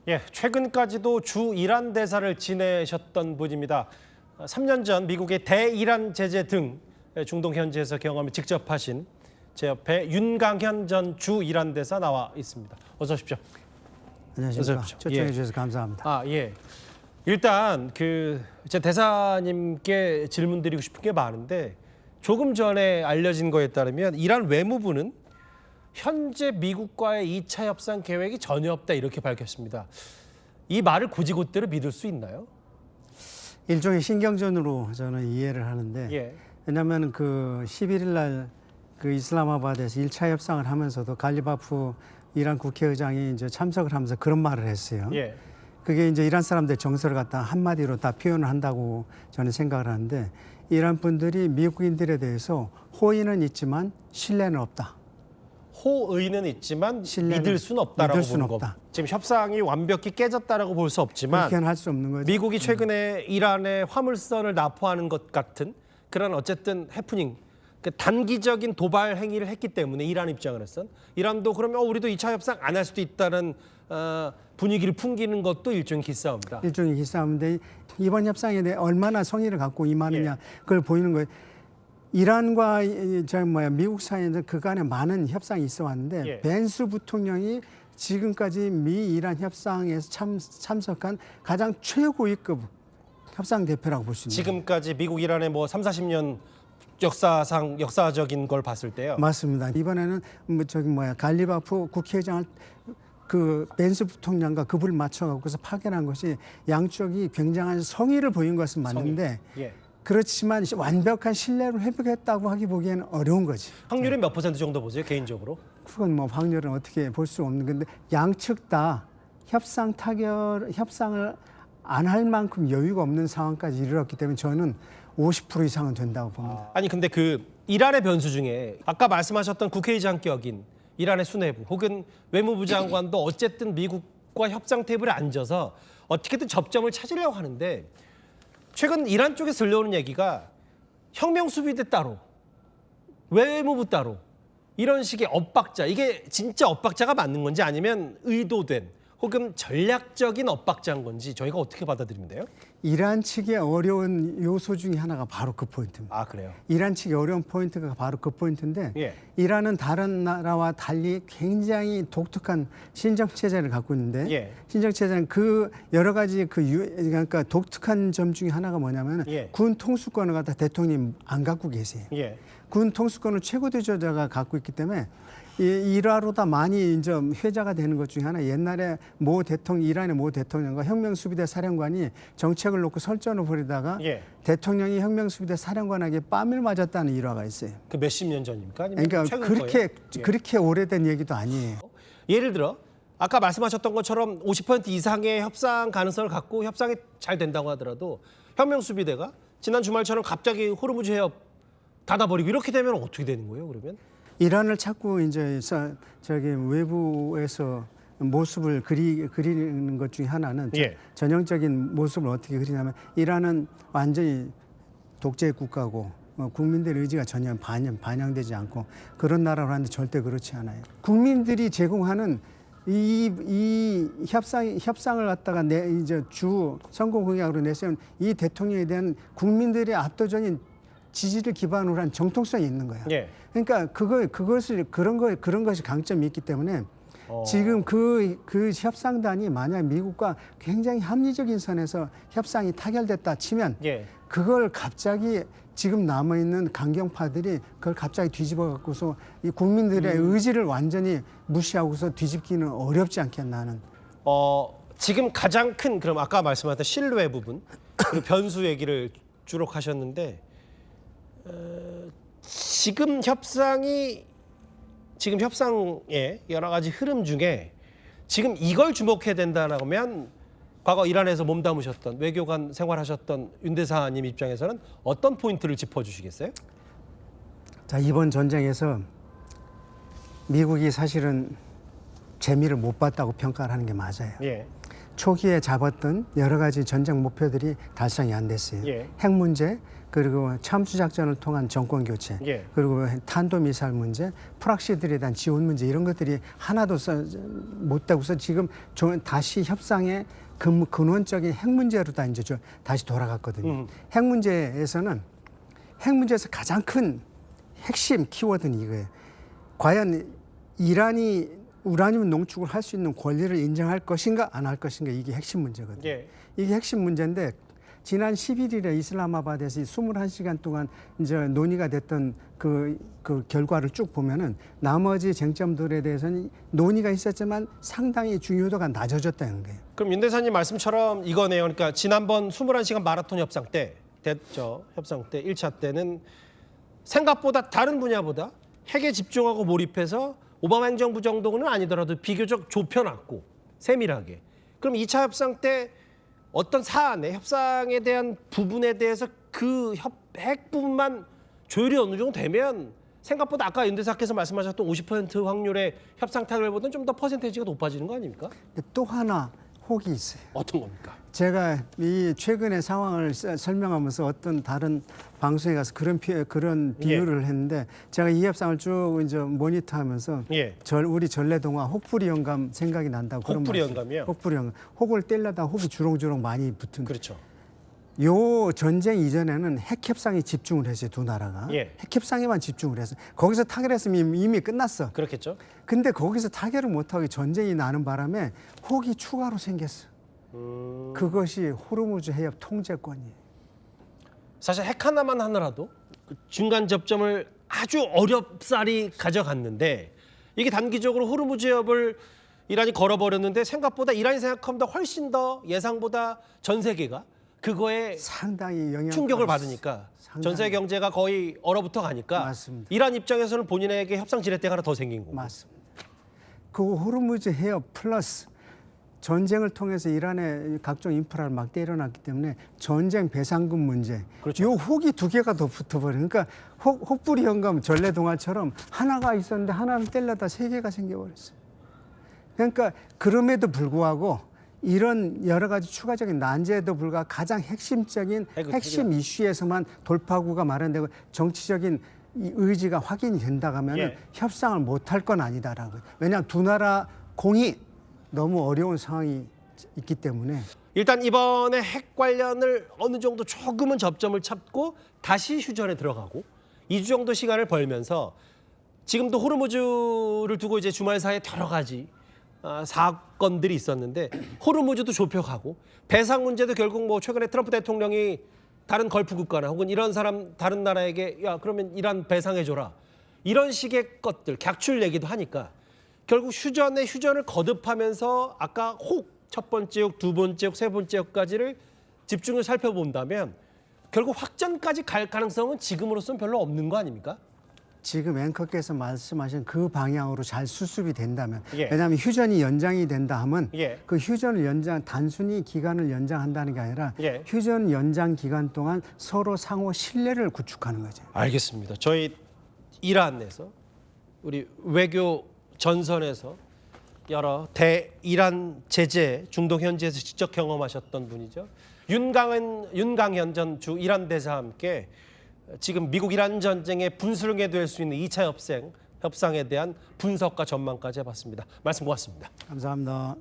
예, 최근까지도 주 이란 대사를 지내셨던 분입니다. 3년 전 미국의 대이란 제재 등 중동 현지에서 경험을 직접 하신 제 옆에 윤강현 전 주 이란 대사 나와 있습니다. 어서 오십시오. 안녕하십니까. 초청해 주셔서 감사합니다. 예. 일단 제 대사님께 질문드리고 싶은 게 많은데 조금 전에 알려진 거에 따르면 이란 외무부는 현재 미국과의 2차 협상 계획이 전혀 없다 이렇게 밝혔습니다. 이 말을 곧이곧대로 믿을 수 있나요? 일종의 신경전으로 저는 이해를 하는데 예. 왜냐하면 그 11일 날 그 이슬라마바드에서 1차 협상을 하면서도 갈리바프 이란 국회의장이 이제 참석을 하면서 그런 말을 했어요. 예. 그게 이제 이란 사람들의 정서를 갖다 한마디로 다 표현을 한다고 저는 생각을 하는데 이란 분들이 미국인들에 대해서 호의는 있지만 신뢰는 없다. 호의는 있지만 믿을 수는 없다라고 보는 거. 지금 협상이 완벽히 깨졌다라고 볼 수 없지만 그렇게는 할 수 없는 거죠. 미국이 최근에 이란에 화물선을 납포하는 것 같은 그런 어쨌든 해프닝, 그 단기적인 도발 행위를 했기 때문에 이란 입장으로선 이란도 그러면 우리도 2차 협상 안 할 수도 있다는 분위기를 풍기는 것도 일종의 기싸움이다. 일종의 기싸움인데 이번 협상에 대해 얼마나 성의를 갖고 임하느냐 예. 그걸 보이는 거예요. 이란과 미국 사이에는 그간에 많은 협상이 있어 왔는데 예. 벤스 부통령이 지금까지 미 이란 협상에서 참석한 가장 최고위급 협상 대표라고 볼 수 있는 지금까지 미국 이란의 뭐 3, 40년 역사적인 걸 봤을 때요. 맞습니다. 이번에는 갈리바프 국회의장을 그 벤스 부통령과 급을 맞춰갖고서 파견한 것이 양쪽이 굉장한 성의를 보인 것은 맞는데 예. 그렇지만 완벽한 신뢰를 회복했다고 하기 보기에는 어려운 거지. 확률이 몇 % 정도 보세요, 개인적으로? 그건 뭐 확률은 어떻게 볼 수 없는 건데 양측 다 협상을 안 할 만큼 여유가 없는 상황까지 이르렀기 때문에 저는 50% 이상은 된다고 봅니다. 아니 근데 그 이란의 변수 중에 아까 말씀하셨던 국회의장격인 이란의 수뇌부 혹은 외무부 장관도 어쨌든 미국과 협상 테이블에 앉아서 어떻게든 접점을 찾으려고 하는데 최근 이란 쪽에서 들려오는 얘기가 혁명수비대 따로 외무부 따로 이런 식의 엇박자, 이게 진짜 엇박자가 맞는 건지 아니면 의도된 혹은 전략적인 엇박자인 건지 저희가 어떻게 받아들이면 돼요? 이란 측의 어려운 요소 중에 하나가 바로 그 포인트입니다. 아, 그래요? 이란 측의 어려운 포인트가 바로 그 포인트인데 예. 이란은 다른 나라와 달리 굉장히 독특한 신정체제를 갖고 있는데 예. 신정체제는 그 여러 가지 그러니까 독특한 점 중에 하나가 뭐냐면 예. 군 통수권을 갖다 대통령이 안 갖고 계세요. 예. 군 통수권을 최고 지도자가 갖고 있기 때문에 일화로다 많이 이제 회자가 되는 것 중에 하나 옛날에 이란의 모 대통령과 혁명수비대 사령관이 정책을 놓고 설전을 벌이다가 예. 대통령이 혁명수비대 사령관에게 뺨을 맞았다는 일화가 있어요. 그 몇십 년 전입니까? 아니면 그러니까 최근 거예요? 그렇게 오래된 얘기도 아니에요. 예를 들어 아까 말씀하셨던 것처럼 50% 이상의 협상 가능성을 갖고 협상이 잘 된다고 하더라도 혁명수비대가 지난 주말처럼 갑자기 호르무즈 해협 닫아버리고 이렇게 되면 어떻게 되는 거예요? 그러면? 이란을 자꾸 이제 외부에서 모습을 그리는 것 중에 하나는 예. 전형적인 모습을 어떻게 그리냐면 이란은 완전히 독재 국가고 국민들의 의지가 전혀 반영되지 않고 그런 나라로 하는데 절대 그렇지 않아요. 국민들이 제공하는 이 협상을 갖다가 이제 주 선거 공약으로 내세운 이 대통령에 대한 국민들의 압도적인 지지를 기반으로 한 정통성이 있는 거야. 예. 그러니까 그런 것이 강점이 있기 때문에 지금 그 협상단이 만약 미국과 굉장히 합리적인 선에서 협상이 타결됐다 치면 예. 그걸 갑자기 지금 남아 있는 강경파들이 그걸 갑자기 뒤집어 갖고서 이 국민들의 의지를 완전히 무시하고서 뒤집기는 어렵지 않겠나 하는. 지금 가장 큰 그럼 아까 말씀하셨던 신뢰 부분 그리고 변수 얘기를 주로 하셨는데 지금 협상의 여러 가지 흐름 중에 지금 이걸 주목해야 된다라고 하면 과거 이란에서 몸담으셨던 외교관 생활하셨던 윤 대사님 입장에서는 어떤 포인트를 짚어주시겠어요? 자, 이번 전쟁에서 미국이 사실은 재미를 못 봤다고 평가를 하는 게 맞아요. 예. 초기에 잡았던 여러 가지 전쟁 목표들이 달성이 안 됐어요. 예. 핵 문제, 그리고 참수 작전을 통한 정권 교체, 예. 그리고 탄도 미사일 문제, 프락시들에 대한 지원 문제 이런 것들이 하나도 못 되고서 지금 다시 협상의 근원적인 핵 문제로 다 이제 다시 돌아갔거든요. 핵 문제에서 가장 큰 핵심 키워드는 이거예요. 과연 이란이 우라늄 농축을 할 수 있는 권리를 인정할 것인가 안 할 것인가, 이게 핵심 문제거든요. 예. 이게 핵심 문제인데 지난 11일에 이슬라마바드에서 21시간 동안 이제 논의가 됐던 그 결과를 쭉 보면은 나머지 쟁점들에 대해서는 논의가 있었지만 상당히 중요도가 낮아졌다는 거예요. 그럼 윤 대사님 말씀처럼 이거네요. 그러니까 지난번 21시간 마라톤 협상 때 됐죠. 협상 때 1차 때는 생각보다 다른 분야보다 핵에 집중하고 몰입해서 오바마 행정부 정도는 아니더라도 비교적 좁혀놨고 세밀하게. 그럼 2차 협상 때 어떤 사안에 협상에 대한 부분에 대해서 그 핵 부분만 조율이 어느 정도 되면 생각보다 아까 윤 대사께서 말씀하셨던 50% 확률의 협상 타결보다는 좀 더 퍼센테이지가 높아지는 거 아닙니까? 또 하나 혹이 있어요. 어떤 겁니까? 제가 이 최근의 상황을 설명하면서 어떤 다른 방송에 가서 그런 비유를 했는데, 제가 이 협상을 쭉 이제 모니터하면서 예. 우리 전래동화 혹부리 영감 생각이 난다고. 그런 혹부리 말씀. 영감이요? 혹부리 영감. 혹을 떼려다 혹이 주렁주렁 많이 붙은. 그렇죠. 요 전쟁 이전에는 핵 협상에 집중을 했어요, 두 나라가. 예. 핵 협상에만 집중을 했어요. 거기서 타결했으면 이미 끝났어. 그렇겠죠. 근데 거기서 타결을 못하고 전쟁이 나는 바람에 혹이 추가로 생겼어. 그것이 호르무즈 해협 통제권이에요. 사실 핵 하나만 하느라도 그 중간 접점을 아주 어렵사리 가져갔는데 이게 단기적으로 호르무즈 해협을 이란이 걸어버렸는데 생각보다 이란이 생각한 더 훨씬 더 예상보다 전 세계가 그거에 상당히 영향 충격을 받으니까 전 세계 경제가 거의 얼어붙어 가니까 맞습니다. 이란 입장에서는 본인에게 협상 지렛대가 하나 더 생긴 거고. 맞습니다. 그 호르무즈 해협 플러스 전쟁을 통해서 이란의 각종 인프라를 막대 일어났기 때문에 전쟁 배상금 문제, 그렇죠. 요 혹이 두 개가 더 붙어버려요. 그러니까 혹부리 영감 전래동화처럼 하나가 있었는데 하나를 떼려다 세 개가 생겨버렸어요. 그러니까 그럼에도 불구하고 이런 여러 가지 추가적인 난제에도 불구하고 가장 핵심적인 핵심 이슈에서만 돌파구가 마련되고 정치적인 이 의지가 확인이 된다 하면 예. 협상을 못할 건 아니다라고. 왜냐하면 두 나라 공이 너무 어려운 상황이 있기 때문에. 일단 이번에 핵 관련을 어느 정도 조금은 접점을 찾고 다시 휴전에 들어가고 2주 정도 시간을 벌면서 지금도 호르무즈를 두고 이제 주말 사이에 여러 가지 사건들이 있었는데 호르무즈도 좁혀가고 배상 문제도 결국 뭐 최근에 트럼프 대통령이 다른 걸프 국가나 혹은 이런 사람 다른 나라에게 야 그러면 이란 배상해줘라 이런 식의 것들 객출 얘기도 하니까 결국 휴전을 거듭하면서 아까 혹 첫 번째 혹, 두 번째 혹, 세 번째 혹까지를 집중을 살펴본다면 결국 확전까지 갈 가능성은 지금으로서는 별로 없는 거 아닙니까? 지금 앵커께서 말씀하신 그 방향으로 잘 수습이 된다면, 예. 왜냐하면 휴전이 연장이 된다 하면 예. 그 휴전을 단순히 기간을 연장한다는 게 아니라 예. 휴전 연장 기간 동안 서로 상호 신뢰를 구축하는 거죠. 알겠습니다. 저희 이란에서 우리 외교 전선에서 여러 대이란 제재 중동 현지에서 직접 경험하셨던 분이죠. 윤강현 전 주 이란 대사와 함께 지금 미국 이란 전쟁의 분수령이 될 수 있는 2차 협상에 대한 분석과 전망까지 해봤습니다. 말씀 고맙습니다. 감사합니다.